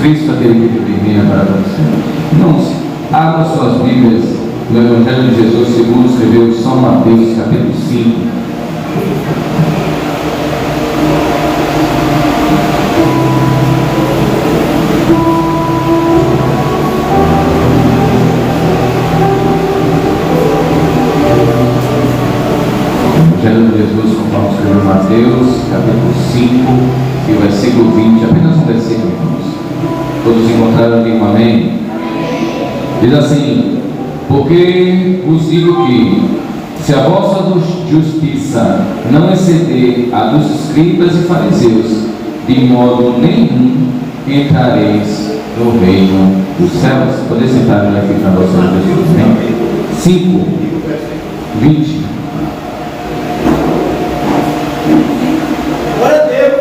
Cristo, aquele que vive em para você. Irmãos, abra suas Bíblias no Evangelho de Jesus segundo escreveu São Mateus, capítulo 5. Evangelho de Jesus, conforme escreveu Mateus, capítulo 5, e o versículo 20, apenas um versículo, irmãos. Todos encontraram aqui um amém? Diz assim: porque vos digo que, se a vossa justiça não exceder a dos escribas e fariseus, de modo nenhum entrareis no reino dos céus. Poder sentar e aqui para nós, Senhor Jesus, amém? 5, 20. Glória a Deus.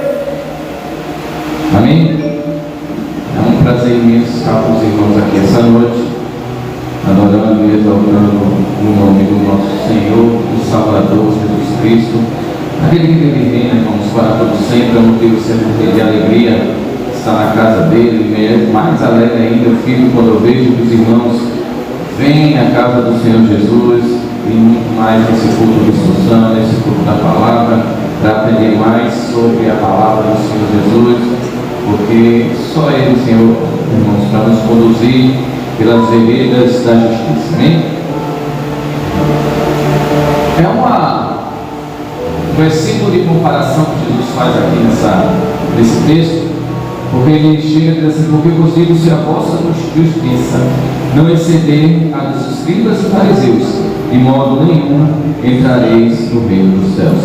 Amém? É um prazer imenso estar com os irmãos aqui essa noite, adorando e exaltando o nome do nosso Senhor, do Salvador, Jesus Cristo, aquele que vive reina, irmãos, para todo sempre. É um motivo sempre de alegria estar na casa dele. Mais alegre ainda eu fico quando eu vejo que os irmãos vêm à casa do Senhor Jesus e muito mais nesse culto de instrução, nesse culto da palavra, para aprender mais sobre a palavra do Senhor Jesus, porque só Ele, Senhor, irmãos, para nos conduzir pelas veredas da justiça. Amém? É um versículo de comparação que Jesus faz aqui nesse texto, porque ele chega a dizer assim: porque vos digo, se a vossa justiça não exceder a dos escribas e fariseus, de modo nenhum entrareis no reino dos céus.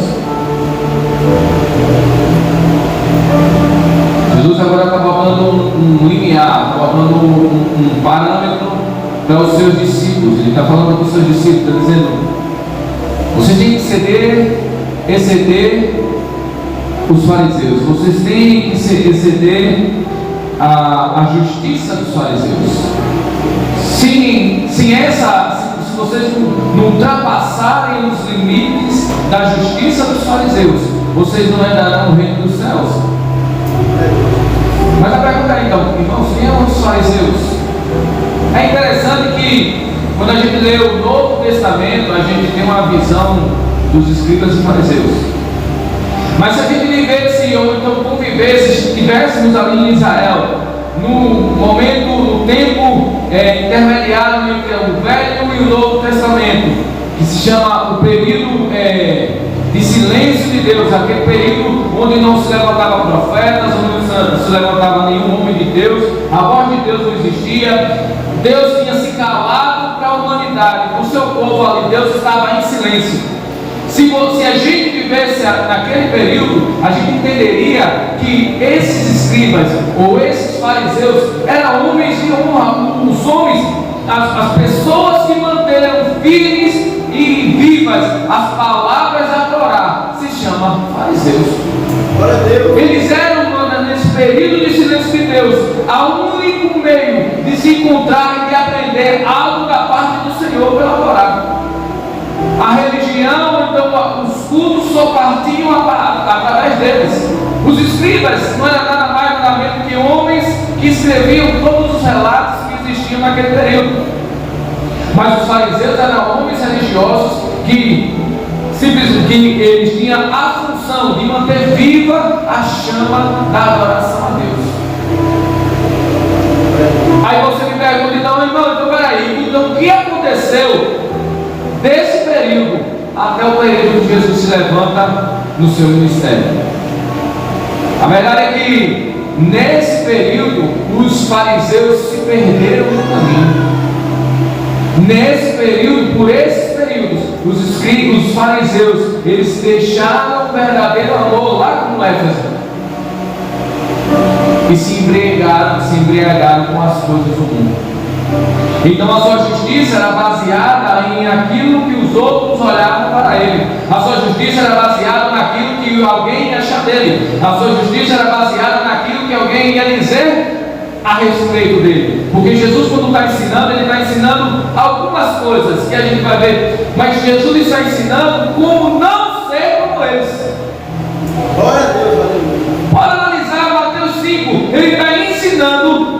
Jesus agora está botando um limiar, está botando um parâmetro para os seus discípulos. Ele está falando para os seus discípulos, está dizendo: vocês têm que exceder os fariseus, vocês têm que exceder a justiça dos fariseus. Se vocês não ultrapassarem os limites da justiça dos fariseus, vocês não entrarão no reino dos céus. Mas a pergunta é então, irmãos, quem são os fariseus? É interessante que quando a gente lê o Novo Testamento, a gente tem uma visão dos escribas e fariseus. Mas se a gente vivesse, ou então convivesse, estivéssemos ali em Israel, no momento, no tempo intermediário entre o Velho e o Novo Testamento, que se chama o período de silêncio de Deus, aquele período onde não se levantava profetas, onde não se levantava nenhum homem de Deus, a voz de Deus não existia, Deus tinha se calado para a humanidade, para o seu povo ali, Deus estava em silêncio. Se a gente vivesse naquele período, a gente entenderia que esses escribas ou esses fariseus eram homens de honra, os homens, as pessoas que manteram firmes e vivas as palavras da Torá, se chama fariseus. Glória a Deus. Eles eram, nesse período de silêncio de Deus, o único meio de se encontrar e de aprender algo da parte do Senhor pela Torá. A religião, então, os cultos só partiam através deles. Os escribas não eram nada mais nada menos que homens que escreviam todos os relatos que existiam naquele período. Mas os fariseus eram homens religiosos que eles tinham a função de manter viva a chama da adoração a Deus. Aí você me pergunta, então peraí, então o que aconteceu desse período até o período que Jesus se levanta no seu ministério? A verdade é que nesse período os fariseus se perderam no caminho. Nesse período, por esses períodos, os fariseus, eles deixaram o verdadeiro amor lá com Éfeso e se embriagaram com as coisas do mundo. Então a sua justiça era baseada em aquilo que os outros olhavam para ele. A sua justiça era baseada naquilo que alguém ia achar dele. A sua justiça era baseada naquilo que alguém ia dizer a respeito dele. Porque Jesus, quando está ensinando, ele está ensinando algumas coisas que a gente vai ver. Mas Jesus está ensinando como não ser como eles. Glória a Deus, aleluia. Pode analisar Mateus 5. Ele está ensinando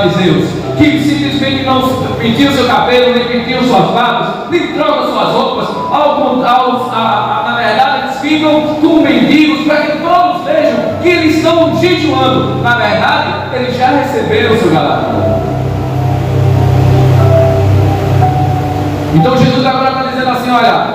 fariseus, que simplesmente não pintiam seu cabelo, nem pintiam suas barbas, nem trocam suas roupas. Na verdade, eles ficam como mendigos para que todos vejam que eles estão jejuando. Na verdade, eles já receberam o seu galardão. Então Jesus agora está dizendo assim: olha,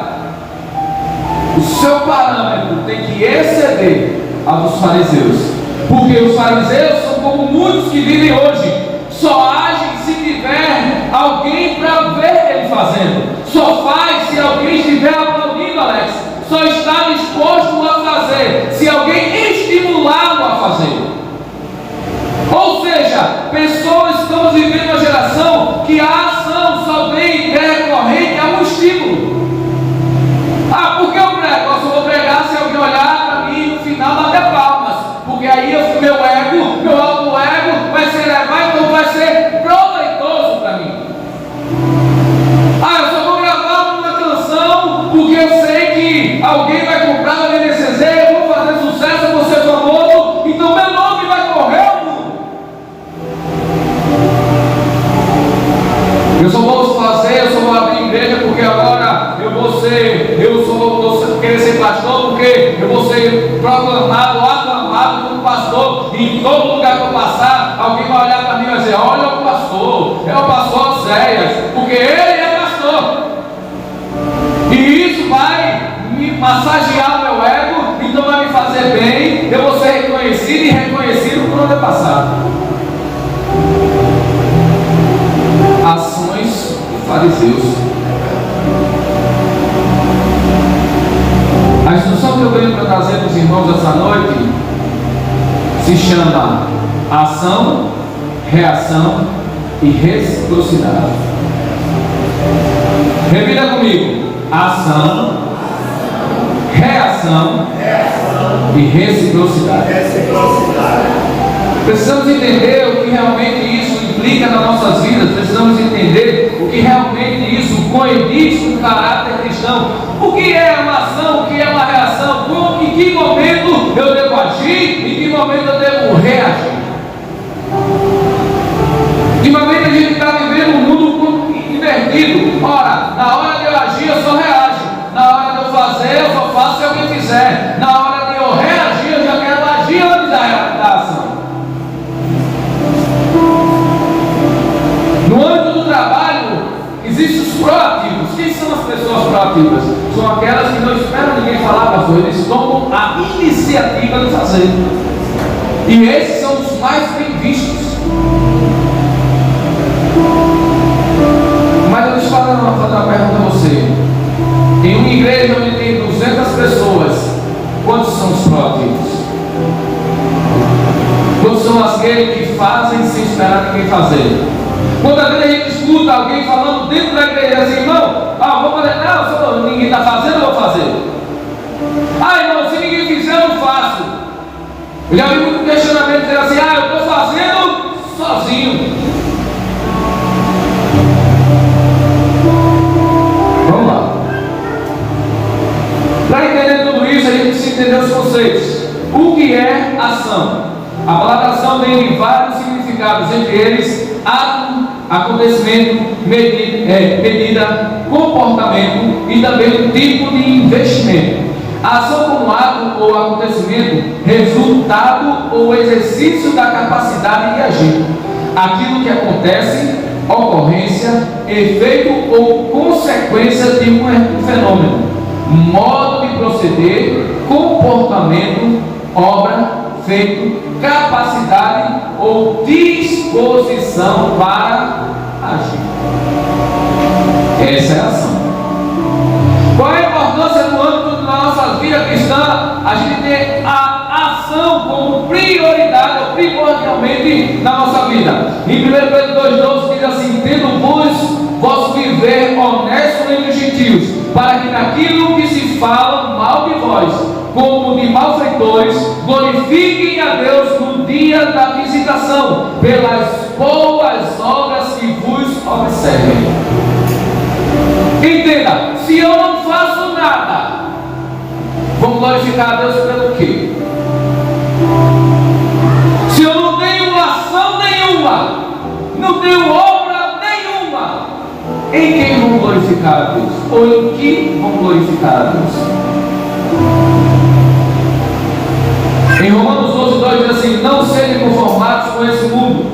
o seu parâmetro tem que exceder a dos fariseus, porque os fariseus são como muitos que vivem hoje, só agem se tiver alguém para ver ele fazendo, só faz se alguém estiver aplaudindo, Alex, só está disposto a fazer se alguém estimulá-lo a fazer. Ou seja, pessoas, estamos vivendo uma geração que a ação só vem recorrente a um estímulo. Ah, por que eu prego? Eu só vou pregar se alguém olhar para mim no final bater palmas, porque aí meu alto ego vai ser elevado, então vai ser proveitoso para mim. Ah, eu só vou gravar uma canção porque eu sei que alguém vai comprar, vai vender CZ, eu vou fazer sucesso, eu vou ser famoso, então meu nome vai correr ao mundo. Eu só vou abrir igreja porque agora eu vou querer ser pastor, porque eu vou ser proclamado, aclamado como pastor, e em todo lugar que eu passar, alguém vai olhar para mim e vai dizer: olha o pastor, é o pastor Oséias, porque ele é pastor. E isso vai me massagear o meu ego, então vai me fazer bem, eu vou ser reconhecido e reconhecido por onde eu passar. Ações de fariseus. A instrução que eu venho para trazer para os irmãos essa noite se chama ação, reação e reciprocidade. Repita comigo: ação, reação e reciprocidade. Precisamos entender o que realmente isso implica nas nossas vidas. Precisamos entender o que realmente isso condiz com o caráter cristão. O que é uma ação? O que é uma reação? Em que momento eu devo agir? Em que momento eu devo reagir? Ultimamente a gente está vivendo um mundo invertido. Ora, na hora de eu agir eu só reajo. Na hora de eu fazer eu só faço se alguém fizer. Na hora de eu reagir eu já quero agir antes da ação. No âmbito do trabalho, existem os proativos. Quem são as pessoas proativas? São aquelas que não esperam ninguém falar, pastor, eles tomam a iniciativa de fazer. E esses são os mais bem vistos. Mas eu deixo fazer uma pergunta a você. Em uma igreja onde tem 200 pessoas, quantos são os proativos? Quantos são aqueles que fazem sem esperar ninguém fazer? Quantas vezes a gente escuta alguém falando dentro da igreja assim: irmão, vou fazer, não, ninguém está fazendo, eu vou fazer. Irmão, se ninguém fizer, eu não faço. Eu já vi muito questionamento dizendo assim: eu estou fazendo sozinho. Vamos lá. Para entender tudo isso, a gente precisa entender os conceitos. O que é ação? A palavra ação tem vários significados, entre eles ato, acontecimento, medida, comportamento e também um tipo de investimento. A ação como ato ou acontecimento, resultado ou exercício da capacidade de agir. Aquilo que acontece, ocorrência, efeito ou consequência de um fenômeno. Modo de proceder, comportamento, obra, feito, capacidade ou disposição para agir. Essa é a ação. Qual é a importância no âmbito da nossa vida cristã? A gente tem a ação como prioridade ou primordialmente na nossa vida. Em 1 Pedro 2,12 diz assim: tendo-vos vosso viver honesto entre os gentios, para que naquilo que se fala mal de vós, como de malfeitores, glorifiquem a Deus no dia da visitação, pelas boas obras que vos observem. Entenda, se eu não faço nada, vou glorificar a Deus pelo quê? Se eu não tenho ação nenhuma, deu obra nenhuma. Em quem vão glorificar a Deus? Ou em que vão glorificar a Deus? Em Romanos 12:2 diz assim: não sejam conformados com esse mundo,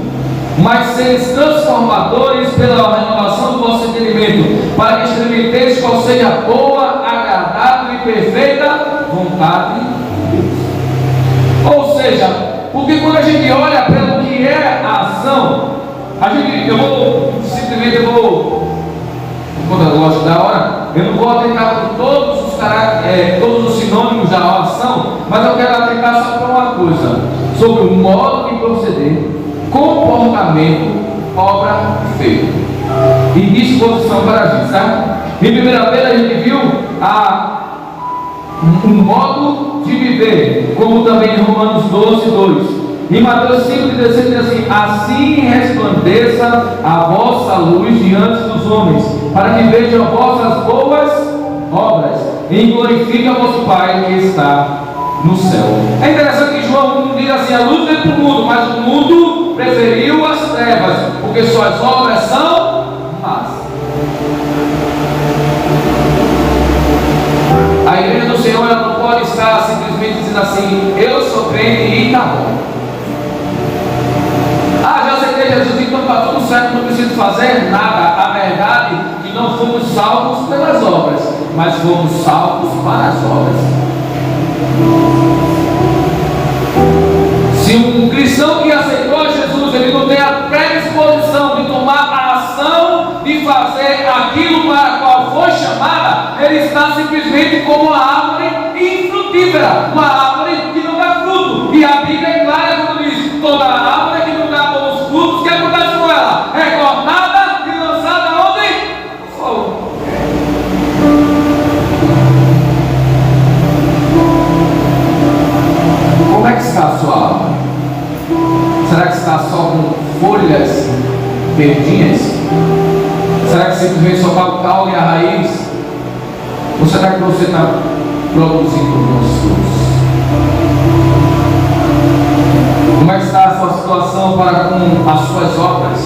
mas sejam transformadores pela renovação do vosso entendimento, para que experimenteis qual seja a boa, agradável e perfeita vontade de Deus. Ou seja, porque quando a gente olha pelo que é a ação, eu vou quando eu gosto da hora, eu não vou atentar por todos os sinônimos da ação, mas eu quero atentar só para uma coisa, sobre o modo de proceder, comportamento, obra feita e disposição para agir, sabe? Em 1 Pedro a gente viu um modo de viver, como também em Romanos 12:2. Em Mateus 5:16 diz assim: assim resplandeça a vossa luz diante dos homens, para que vejam vossas boas obras e glorifiquem a vosso Pai que está no céu. É interessante que João não diz assim: a luz veio para o mundo, mas o mundo preferiu as trevas, porque suas obras são más. A igreja do Senhor ela não pode estar simplesmente dizendo assim: eu sou crente e está bom. Já aceitei Jesus, então está tudo certo, não preciso fazer nada. A verdade é que não fomos salvos pelas obras, mas fomos salvos para as obras. Se um cristão que aceitou a Jesus, ele não tem a predisposição de tomar a ação de fazer aquilo para qual foi chamada, ele está simplesmente como uma árvore infrutífera, uma árvore que não dá fruto. E a Bíblia é clara quando diz: toda árvore que não dá bons frutos, o que acontece com ela? É cortada e lançada onde? No fogo. Como é que está a sua árvore? Será que está só com folhas verdinhas? Será que simplesmente só está o caule e a raiz? Ou será que você está produzindo bons frutos? Como é que está a sua situação para com as suas obras?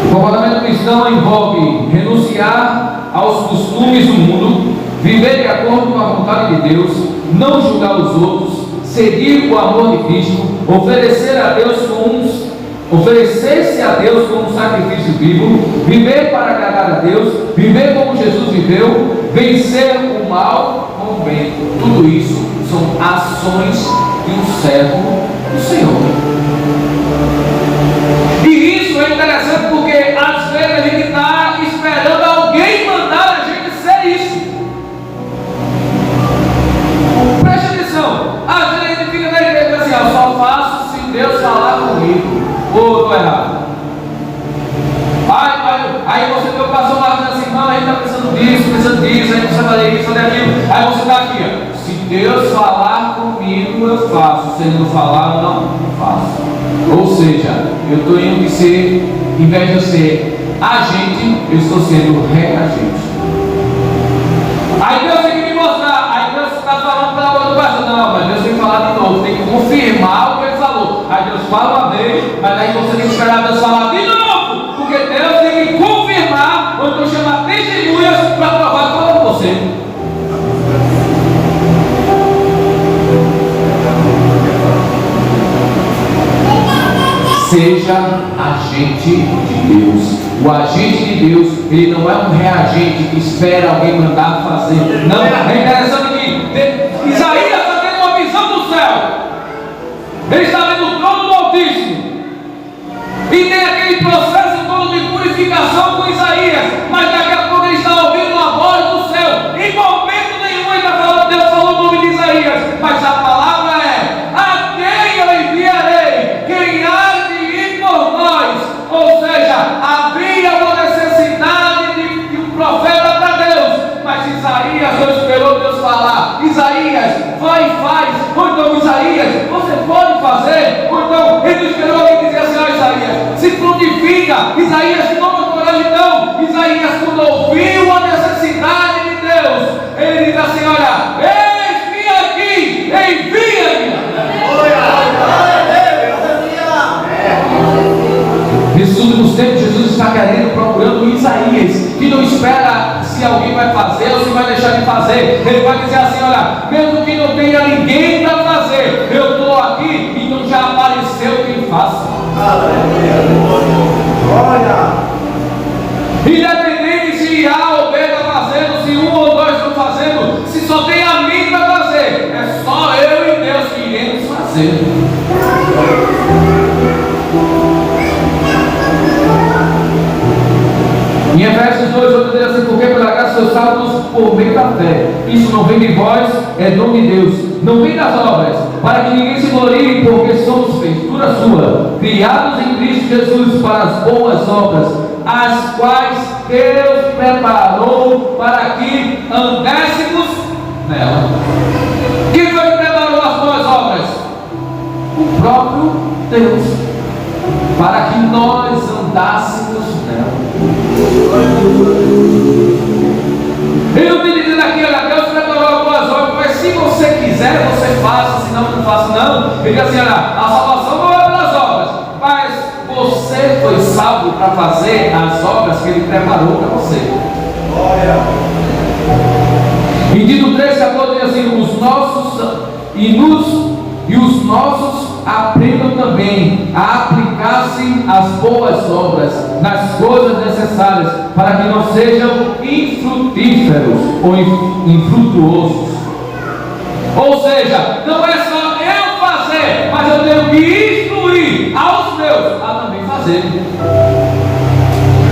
O comportamento cristão envolve renunciar aos costumes do mundo, viver de acordo com a vontade de Deus, não julgar os outros, seguir o amor de Cristo, oferecer-se a Deus como um sacrifício vivo, viver para agradar a Deus, viver como Jesus viveu, vencer o mal com o bem. Tudo isso são ações de um servo do Senhor. E isso é interessante porque às vezes a gente está esperando alguém mandar a gente ser isso. Preste atenção. Às vezes a gente fica na igreja e diz assim: eu só faço se Deus falar comigo. Ou estou errado? Aí você vê o pastor lá dizendo assim: não, a gente está precisando disso, a gente precisa fazer isso, fazer aquilo. Aí você está aqui, ó: se Deus falar comigo, eu faço. Se Ele não falar, eu não faço. Ou seja, eu estou indo de ser, em vez de eu ser agente, eu estou sendo reagente. Aí Deus tem que me mostrar. Aí Deus está falando para o pastor: não, mas Deus tem que falar de novo, tem que confirmar o que Ele falou. Aí Deus fala uma vez, mas aí você tem que esperar Deus falar de novo, porque Deus tem que confirmar, ou então chamar testemunhas para provar que falou com você. Seja agente de Deus. O agente de Deus, ele não é um reagente que espera alguém mandar fazer. Não, é interessante que Isaías está tendo uma visão do céu. Ele está vendo o trono do Altíssimo. E tem aquele processo todo de purificação com Isaías. Mas daqui a pouco ele está ouvindo a voz do céu. Em momento nenhum ele está falando, Deus falou o nome de Isaías. Mas a palavra é: a quem eu enviarei? Quem há de ir por nós? Ou seja, havia uma necessidade de um profeta para Deus. Mas Isaías não esperou Deus falar: Isaías, vai e faz. Ou então: Isaías, você pode fazer. Ou então ele esperou alguém dizer assim: ó, Isaías, se prontifica. Isaías, toma coragem. Não, Isaías, quando ouviu a necessidade de Deus, ele diz assim: olha, eis-me aqui, envia-me. Nesses últimos tempos, Jesus está procurando Isaías, que não espera se alguém vai fazer ou se vai deixar de fazer. Ele vai dizer assim: olha, mesmo que não tenha ninguém para fazer, eu estou aqui, então já apareceu quem faça. Olha! Independente se A ou B está fazendo, se um ou dois estão fazendo, se só tem a mim para fazer, é só eu e Deus que iremos fazer. Em Efésios 2, outro diz assim: porque pela graça sois salvos por meio da fé. Isso não vem de vós, é dom de Deus. Não vem das obras, para que ninguém se glorie, porque somos feitura sua, criados em Cristo Jesus para as boas obras, as quais Deus preparou para que andéssemos nela. Quem foi que preparou as boas obras? O próprio Deus, para que nós andássemos nela. Ele não está dizendo aqui: olha, Deus preparou as boas obras, mas se você quiser, você faça, senão não faça, não. Ele diz assim: olha, a salvação não é pelas obras, mas você foi salvo para fazer as obras que Ele preparou para você. Em Tito 3,14 diz assim: os nossos aprendam também a aplicar-se às boas obras, nas coisas necessárias, para que não sejam infrutíferos ou infrutuosos. Ou seja, não é só eu fazer, mas eu tenho que instruir aos meus a também fazer.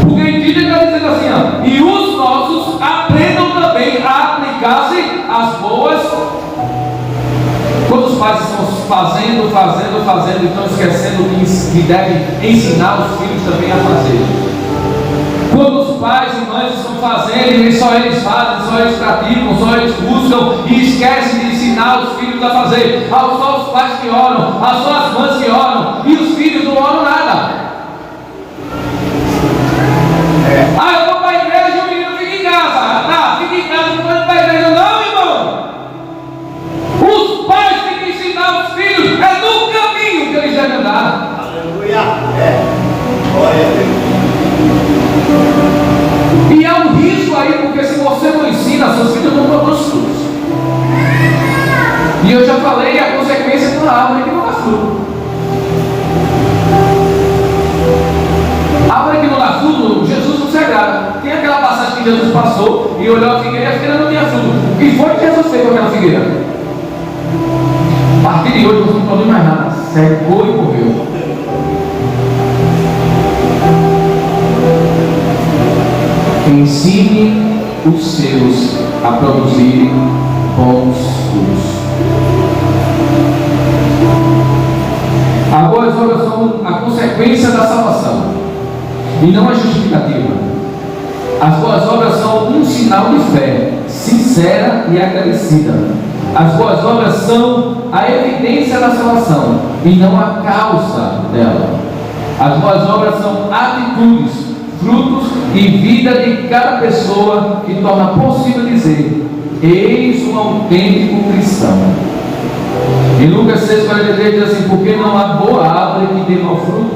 Porque em Tito ele está dizendo assim: ó, e os nossos aprendam também a aplicar-se às boas obras. Quando os pais estão fazendo, e estão esquecendo que devem ensinar os filhos também a fazer. Quando os pais e mães estão fazendo, e só eles fazem, só eles praticam, só eles buscam, e esquecem de ensinar os filhos a fazer. Só os pais que oram, só as mães que oram, e os filhos não oram nada. Eu vou para a igreja e o menino fica em casa. Tá, fica em casa, não pode ir para a igreja, não, irmão. Os pais têm que ensinar os filhos, é no caminho que eles devem andar. Aleluia! Glória a Deus. E há um risco aí, porque se você não ensina, seus filhos não produzem frutos. E eu já falei a consequência de uma árvore que não dá fruto. A árvore que não dá fruto, Jesus não se agrada. Tem aquela passagem que Jesus passou e olhou a figueira e a figueira não tinha fruto. O que foi que Jesus fez com aquela figueira? A partir de hoje você não produz mais nada. Secou e morreu. Ensine os seus a produzirem bons frutos. As boas obras são a consequência da salvação e não a justificativa. As boas obras são um sinal de fé sincera e agradecida. As boas obras são a evidência da salvação e não a causa dela. As boas obras são atitudes, frutos e vida de cada pessoa que torna possível dizer: eis um autêntico cristão. Em Lucas 6,43 diz assim: porque não há boa árvore que dê mau fruto,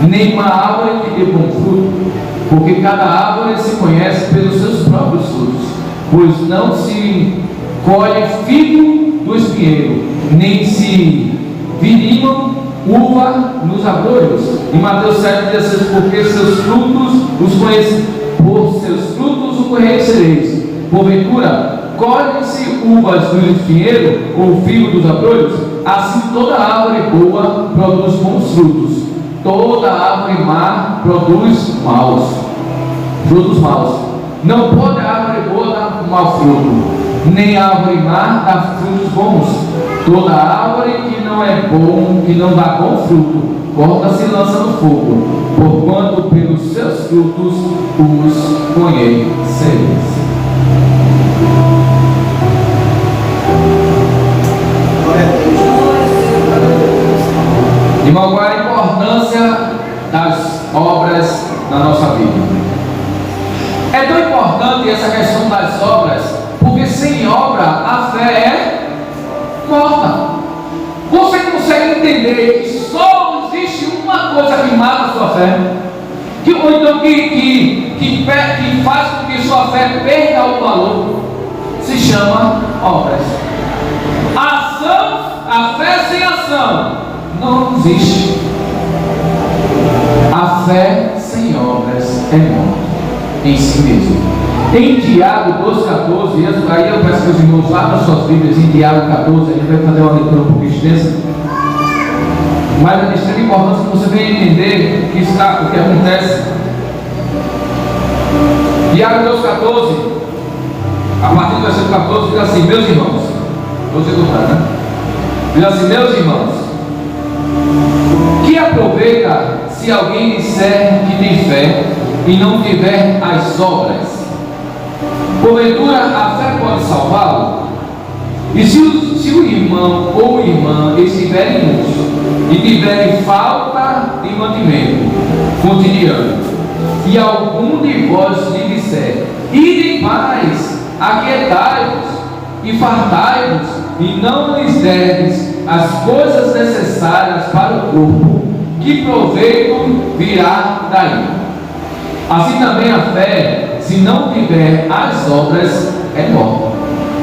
nem uma árvore que dê bom fruto, porque cada árvore se conhece pelos seus próprios frutos, pois não se colhe figo do espinheiro, nem se virimam uva nos abrolhos. Em Mateus 7 diz assim: porque seus frutos os conhecem, por seus frutos o conhecereis. Porventura, colhem-se uvas do espinheiro ou figo dos abrolhos? Assim toda árvore boa produz bons frutos, toda árvore má produz frutos maus. Não pode a árvore boa dar mau fruto, nem a árvore má dá frutos bons. Toda árvore que não é bom, que não dá bom fruto, corta-se e lança no fogo. Porquanto pelos seus frutos os conhecereis. Irmão, qual é a importância das obras na nossa vida? É tão importante essa questão das obras, porque sem obra a fé é morta. Você consegue entender que só existe uma coisa que mata a sua fé? ou então que faz com que sua fé perca o valor, se chama obras. A fé sem ação não existe. A fé sem obras é morta em si mesmo. Em Tiago 2,14, aí eu peço que os irmãos abram suas Bíblias em Tiago 14, a gente vai fazer uma leitura um pouco extensa, mas é de extrema importância que você venha entender o que acontece. Tiago 2,14, a partir do versículo 14, diz assim: meus irmãos, vou executar, né? Diz assim: meus irmãos, que aproveita se alguém disser que tem fé e não tiver as obras? Porventura a fé pode salvá-lo? E se o irmão ou irmã estiverem nus e tiverem falta de mantimento cotidiano, e algum de vós lhe disser: ide em paz, aquietai-vos e fartai-vos, e não lhes derdes as coisas necessárias para o corpo, que proveito virá daí? Assim também a fé, se não tiver as obras, é morta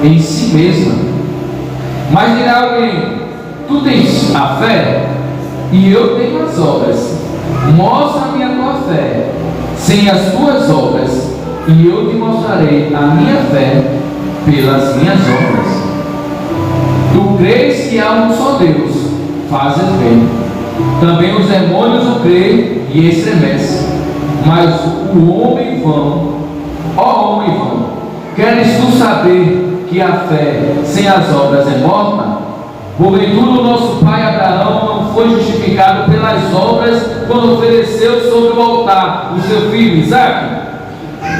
em si mesma. Mas dirá alguém: tu tens a fé e eu tenho as obras. Mostra-me a tua fé sem as tuas obras, e eu te mostrarei a minha fé pelas minhas obras. Tu crês que há um só Deus, fazes bem. Também os demônios o creem e estremecem. Mas o homem vão, ó homem vão, queres tu saber que a fé sem as obras é morta? Porventura o nosso pai Abraão não foi justificado pelas obras quando ofereceu sobre o altar o seu filho Isaque?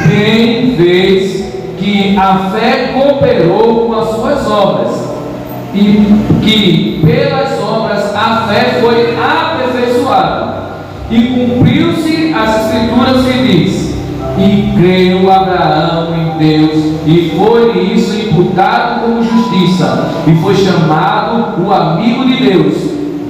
Bem vês que a fé cooperou com as suas obras, e que pelas obras a fé foi aperfeiçoada, e cumpriu-se as escrituras que diz: e creu Abraão em Deus, e foi-lhe isso imputado como justiça, e foi chamado o amigo de Deus.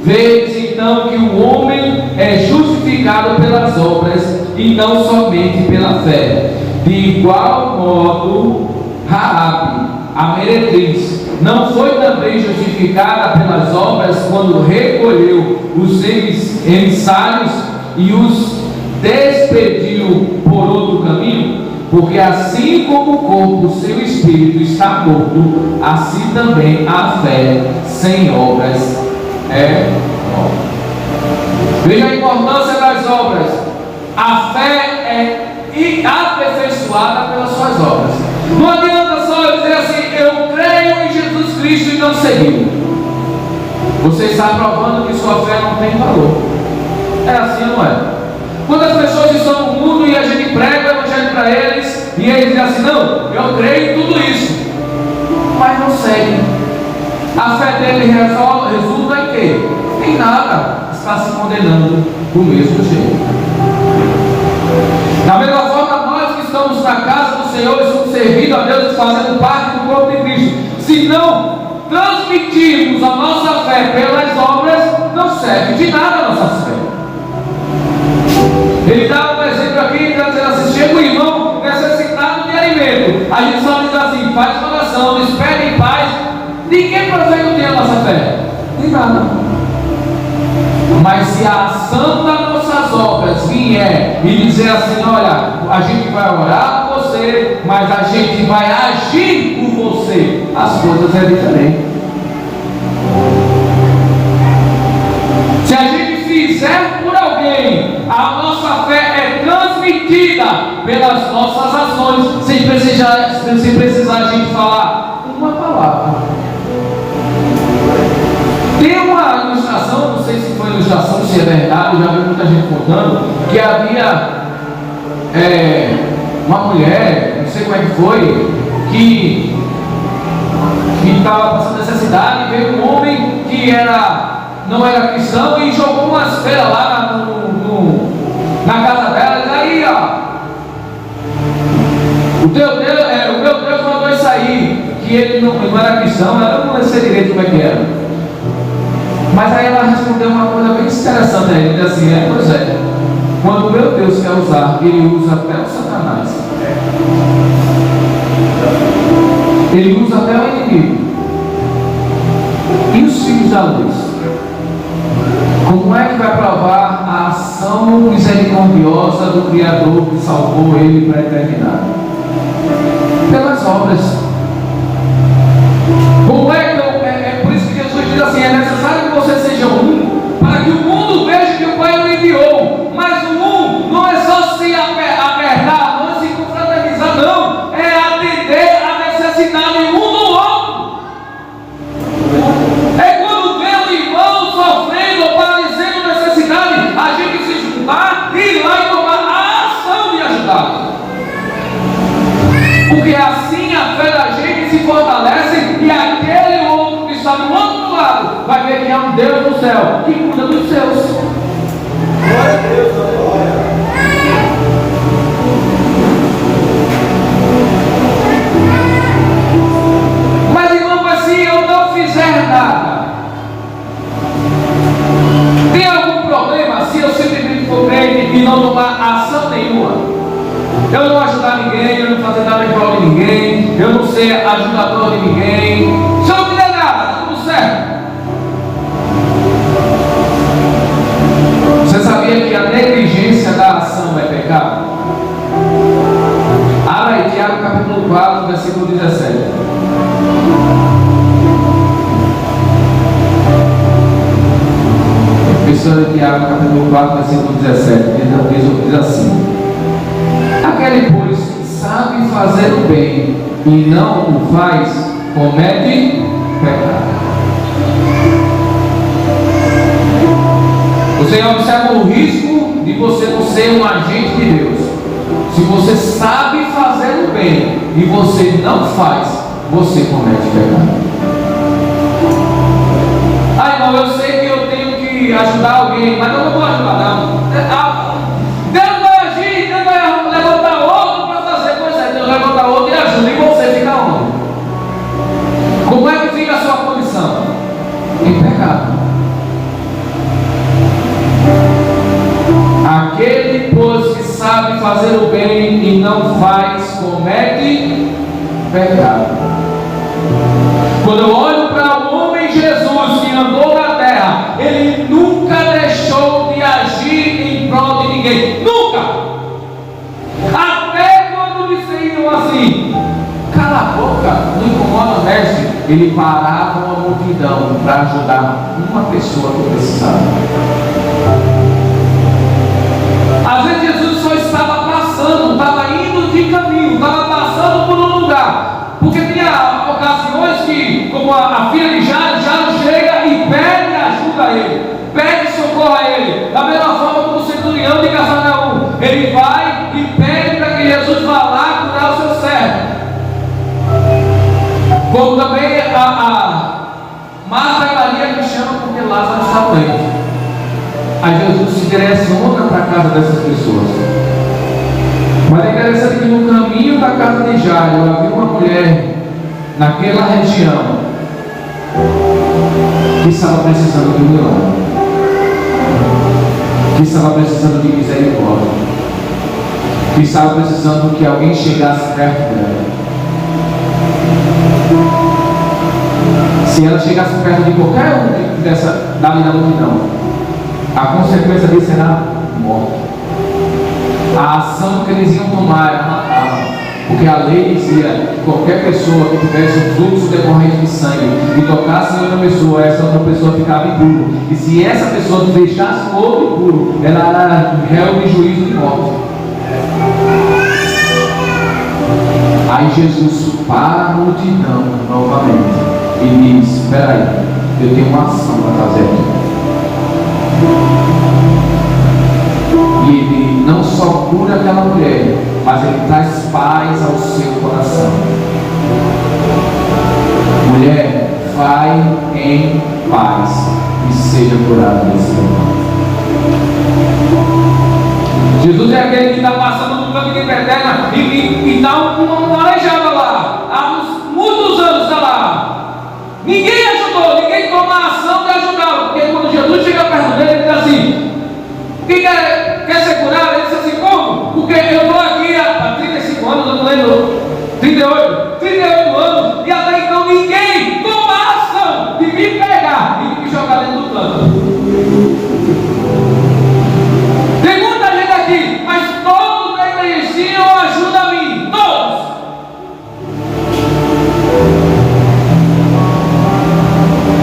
Vedes então que o homem é justificado pelas obras e não somente pela fé. De igual modo, Raabe, a meretriz, não foi também justificada pelas obras quando recolheu os emissários e os despediu por outro caminho? Porque assim como o corpo, seu espírito está morto, assim também a fé sem obras é morta. Veja a importância das obras. A fé é aperfeiçoada pelas suas obras. Não adianta só eu dizer assim: eu creio em Jesus Cristo e não seguir. Você está provando que sua fé não tem valor. É assim, não é? Quando as pessoas estão no mundo e a gente prega o evangelho para eles, e eles dizem assim: não, eu creio em tudo isso, mas não seguem. A fé dele resulta em quê? Em nada. Está se condenando do mesmo jeito. Da mesma forma, nós que estamos na casa do Senhor, estamos servindo a Deus, fazendo parte do corpo de Cristo, se não transmitirmos a nossa fé pelas obras, não serve de nada a nossa fé. Ele dá um exemplo aqui, ele está dizendo assim: chega o irmão necessitado de alimento, a gente só diz assim: faz uma oração, espere em paz. De que proveito tem a nossa fé? De nada. Mas se a ação das nossas obras vier e dizer assim: olha, a gente vai orar por você, mas a gente vai agir por você, as coisas é diferente. Se a gente fizer por alguém, a nossa fé é transmitida pelas nossas ações, sem precisar a gente falar uma palavra. Tem uma ilustração, não sei se foi ilustração, se é verdade, já vi muita gente contando, que havia uma mulher, não sei como é que foi, que estava passando necessidade, e veio um homem que não era cristão e jogou uma esfera lá na casa dela, e aí, ó, o meu Deus mandou isso aí, que ele não era cristão, ela não sei direito como é que era. Mas aí ela respondeu uma coisa bem interessante a ele, assim: pois é, quando meu Deus Deus quer usar, Ele usa até o Satanás. Ele usa até o inimigo. E os filhos da luz? Como é que vai provar a ação misericordiosa do Criador que salvou ele para a eternidade? Pelas obras. Como é que é por isso que Jesus diz assim: é necessário que vocês sejam um, para que o mundo veja que o Pai o enviou. Mas o um não é só se apertar, não é se confraternizar, não. É atender a necessidade um do outro. É quando vê o irmão sofrendo ou padecendo necessidade, a gente se juntar e ir lá e tomar a ação de ajudar. Porque assim a fé da gente se fortalece e aquele outro que está do outro lado vai ver que é um Deus no céu que cuida dos seus. Glória a Deus, glória. Mas irmão, mas se eu não fizer nada, tem algum problema se eu simplesmente for crente e não tomar ação nenhuma? Eu não ajudar ninguém, eu não fazer nada em prol de ninguém, eu não ser ajudador de ninguém. Se eu não fizer nada, está tudo certo. Você sabia que a negligência da ação é pecado? Abra aí, Tiago capítulo 4, versículo 17. Professor de Tiago capítulo 4, versículo 17. Diz assim: aquele, pois, que sabe fazer o bem e não o faz, comete pecado. Você observa o risco de você não ser um agente de Deus. Se você sabe fazer o bem e você não faz, você comete pecado. Ah, irmão, eu sei que eu tenho que ajudar alguém, mas eu não vou ajudar, não. Deus vai agir, Deus vai levantar outro para fazer. Pois é, Deus levanta outro e ajuda, e você fica onde? Como é que fica a sua condição? Em pecado. Aquele, pois, que sabe fazer o bem e não faz, comete pecado. Quando eu olho para o homem Jesus que andou na terra, ele nunca deixou de agir em prol de ninguém. Nunca! Até quando disseram assim: cala a boca, não incomoda o mestre. Ele parava uma multidão para ajudar uma pessoa que precisava. Às vezes Jesus só estava passando, estava indo de caminho, estava passando por um lugar. Porque tinha ocasiões que, como a filha de Jairo chega e pede ajuda a ele, pede socorro a ele. Da mesma forma como o centurião de Cafarnaum, ele vai e pede para que Jesus vá lá curar o seu servo. Como também a Marta e Maria me chamam porque Lázaro está doente. Aí Jesus se direciona para a casa dessas pessoas. Mas é interessante que no caminho da casa de Jairo havia uma mulher naquela região que estava precisando de um milagre, que estava precisando de misericórdia, que estava precisando que alguém chegasse perto dela. Se ela chegasse perto de qualquer um dali da multidão, a consequência disso era morte. A ação que eles iam tomar era matá-la, porque a lei dizia que qualquer pessoa que tivesse um fluxo decorrente de sangue e tocasse em outra pessoa, essa outra pessoa ficava impuro. E se essa pessoa deixasse o outro impuro, ela era réu de juízo de morte. Aí Jesus para a multidão novamente e diz: espera aí, eu tenho uma ação para fazer aqui. E ele não só cura aquela mulher, mas ele traz paz ao seu coração. Mulher, vai em paz e seja curada desse mal. Jesus é aquele que está passando no caminho de Betesda e está uma aleijada lá, há muitos anos está lá. Ninguém ajudou, ninguém tomou a ação de ajudá-lo, porque quando Jesus chega perto dele, ele diz assim: quem quer ser curado? Ele diz assim: Porque eu estou aqui há 35 anos, eu não lembro, 38 anos, e até então ninguém toma ação de me pegar e de me jogar dentro do tanque. Tem muita gente aqui, mas todos negligenciam ajuda a mim, todos.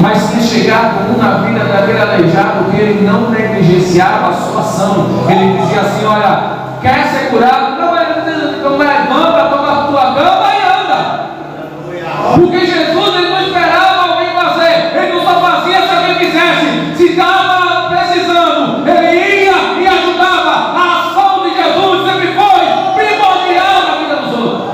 Mas se chegar como na vida daquele aleijado, que ele não negligenciava a sua ação, ele dizia assim: olha, quer ser curado? Não, então levanta, toma a tua cama e anda. Porque Jesus, ele não esperava alguém fazer, ele não só fazia se alguém fizesse. Se estava precisando, ele ia e ajudava. A ação de Jesus sempre foi primordial na vida dos outros.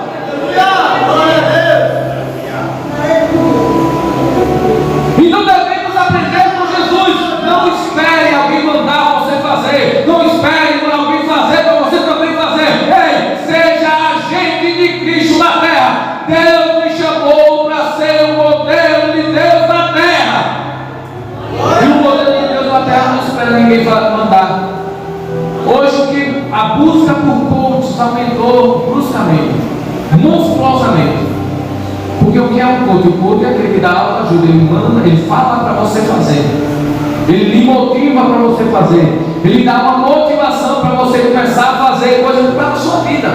Então devemos aprender com Jesus. Não espere alguém mandar você fazer. Não espere alguém fazer para você também fazer. Ei, seja agente de Cristo na terra. Deus me chamou para ser o modelo de Deus na terra. E o modelo de Deus na terra não espera ninguém mandar. Hoje o que a busca por coaches aumentou bruscamente, monstruosamente. Porque o que é um coach? O coach é aquele que dá aula, ajuda, ele manda, ele fala para você fazer, ele lhe motiva para você fazer, ele dá uma motivação para você começar a fazer coisas para a sua vida.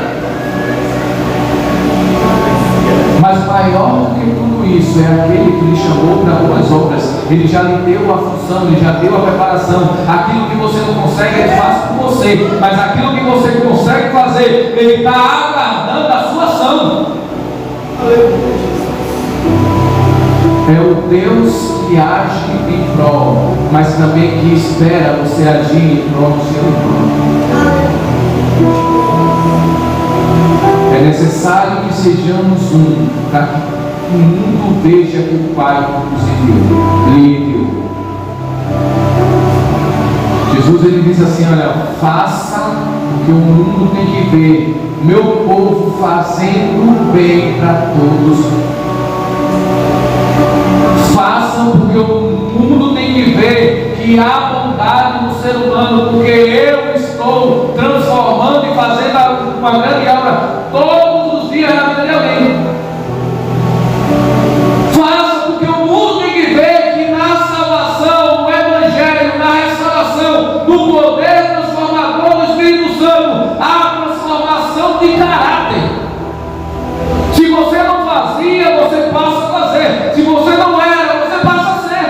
Mas maior do que tudo isso é aquele que lhe chamou para boas obras. Ele já lhe deu a função, ele já deu a preparação. Aquilo que você não consegue, ele faz por você. Mas aquilo que você consegue fazer, ele está aguardando a sua ação. É o Deus que age em prol, mas também que espera você agir em prol do seu irmão. É necessário que sejamos um, para que o mundo veja que o Pai nos enviou, lhe enviou. Jesus, ele diz assim: olha, faça o que o mundo tem que ver, meu povo fazendo bem para todos. Façam porque o mundo tem que ver que há bondade no ser humano, porque eu estou transformando e fazendo uma grande obra todos os dias na vida de alguém. Façam porque o mundo tem que ver que na salvação, no Evangelho, na restauração, no poder transformador do Espírito Santo, há transformação de caráter. Se você não fazia, você passa a fazer. Se você não era, você passa a ser.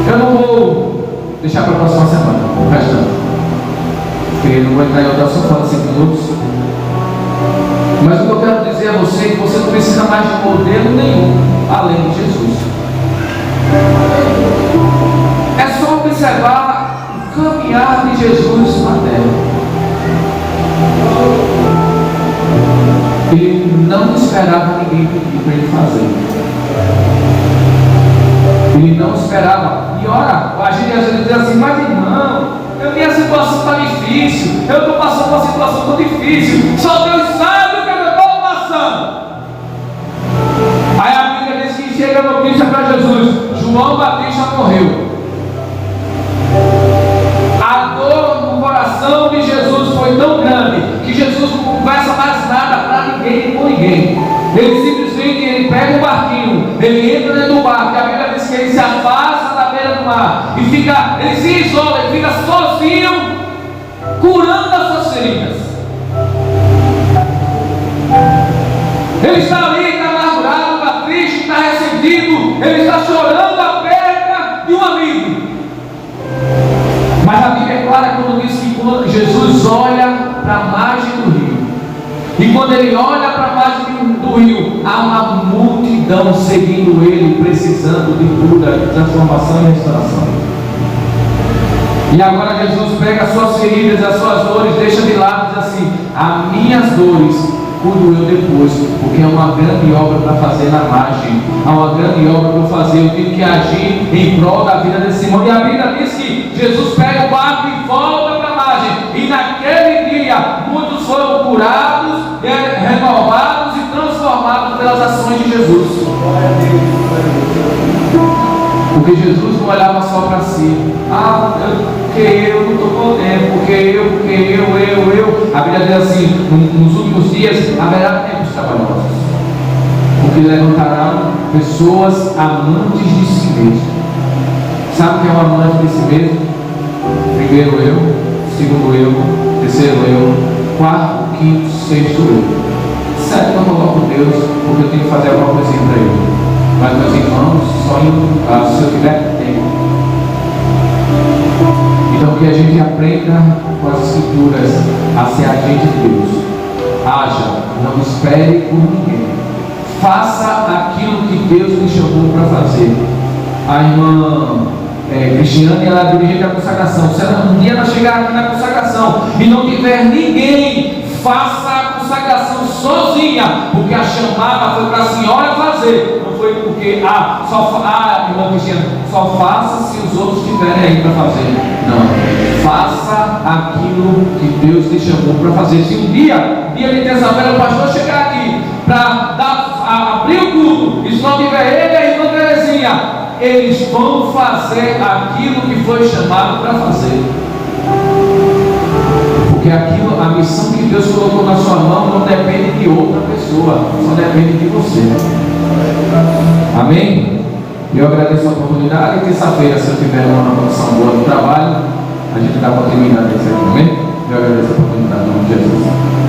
Eu não vou deixar para a próxima semana o restante, porque não vou entrar em outra só fala 5 minutos. Mas o que eu quero dizer a você é que você não precisa mais de modelo nenhum além de Jesus. É só observar o caminhar de Jesus na terra. Ele não esperava ninguém pedir para ele fazer. Ele não esperava. E ora, a gente às vezes diz assim: mas irmão, minha situação está difícil, eu estou passando uma situação tão difícil, só Deus sabe o que eu estou passando. Aí a Bíblia diz que chega a notícia para Jesus: João Batista morreu. A dor no coração de Jesus foi tão grande que Jesus não conversa mais nada para ninguém, com ninguém. Ele simplesmente pega um barquinho, ele entra dentro do barco, a Bíblia diz que ele se afasta da beira do mar e ele se isola, ele fica sozinho, curando as suas feridas. Ele está ali, está amargurado, está triste, está ressentido, ele está chorando a perda de um amigo. Mas a Bíblia é clara quando diz que quando Jesus olha para a margem do rio, e quando ele olha para a margem do rio, há uma multidão seguindo ele, precisando de cura, de transformação e restauração. E agora Jesus pega as suas feridas, as suas dores, deixa de lado e diz assim: as minhas dores cuido eu depois, porque é uma grande obra para fazer na margem, há uma grande obra para eu fazer, eu tenho que agir em prol da vida desse irmão. E a Bíblia diz que Jesus pega o barco e volta para a margem, e naquele dia muitos foram curados, renovados e transformados pelas ações de Jesus. O Porque Jesus não olhava só para si. Porque eu não estou podendo, porque eu. A Bíblia diz assim: nos últimos dias haverá tempos trabalhosos, porque levantarão pessoas amantes de si mesmo. Sabe o que é um amante de si mesmo? Primeiro eu, segundo eu, terceiro eu, quarto, quinto, sexto eu. Certo, eu coloco Deus porque eu tenho que fazer alguma coisinha para ele. Mas meus irmãos, só se eu tiver tempo. Então que a gente aprenda com as Escrituras a ser agente de Deus. Haja, não espere por ninguém. Faça aquilo que Deus lhe chamou para fazer. A irmã Cristiane, ela é dirigente da consagração. Se ela, um dia ela chegar aqui na consagração e não tiver ninguém, faça a consagração sozinha, porque a chamada foi para a senhora fazer, não foi porque irmã Cristiane, só faça se os outros estiverem aí para fazer. Não, faça aquilo que Deus te chamou para fazer. Se um dia de terça-feira o pastor chegar aqui para abrir o culto, e se não tiver ele e a irmã Terezinha, eles vão fazer aquilo que foi chamado para fazer. Porque aquilo, a missão que Deus colocou na sua mão não depende de outra pessoa, só depende de você. Amém? Eu agradeço a oportunidade. E terça-feira, se eu tiver uma condição boa do trabalho, a gente dá continuidade a isso aqui. Amém? Eu agradeço a oportunidade, em nome de Jesus.